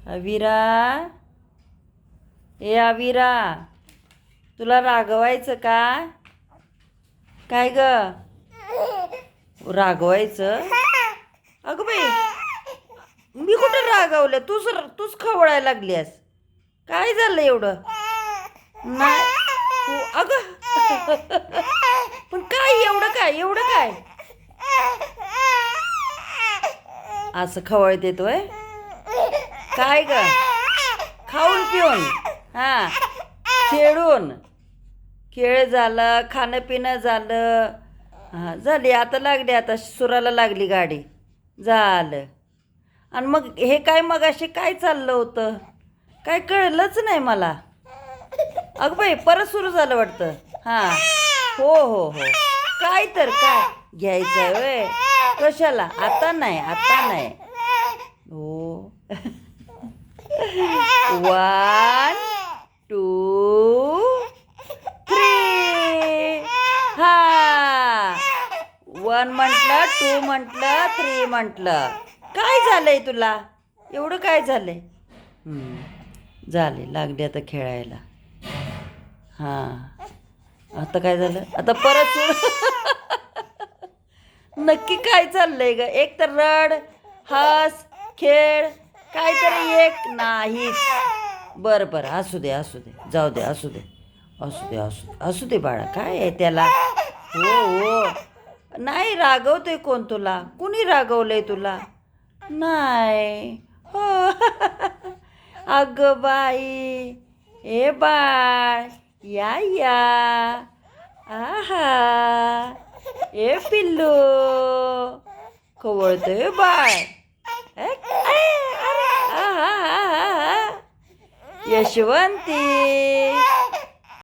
अविरा, ए अविरा, तुला रागवायचं का? काय ग रागवायचं? अगं बाई, मी कुठं रागवलं? तूच खवळायला लागलीस. काय झालं एवढं? नाही अगं पण काय एवढं काय असं खवळत येतोय? काय ग? खाऊन पिऊन, हा, खेळून, खेळ झालं, खाणं पिणं झालं, हा झाली, आता लागली, आता सुराला लागली गाडी, झालं. आणि मग हे काय मगाशी काय चाललं होतं? काय कळलंच नाही मला. अगं बाई, परत सुरू झालं वाटतं. हां, हो हो हो, काय तर काय घ्यायचं आहे वय? कशाला? आता नाही हो. 1 2 3, हा, 1 म्हटलं, 2 म्हटलं, 3 म्हटलं. काय झालंय तुला? एवढं काय झालंय? झाले, लागले आता खेळायला. हां, आता काय झालं? आता परत सुरू. नक्की काय चाललंय ग? एक तर रड, हस, खेळ, काहीतरी एक नाहीच. बरं असू दे, जाऊ दे, असू दे बाळा, काय आहे त्याला? हो, नाही रागवतोय कोण तुला? कुणी रागवलंय तुला? नाही हो. अगं बाई, ए बाळ, या, आहा, ए पिल्लू, खवळतोय बाळ. आहा, यशवंती,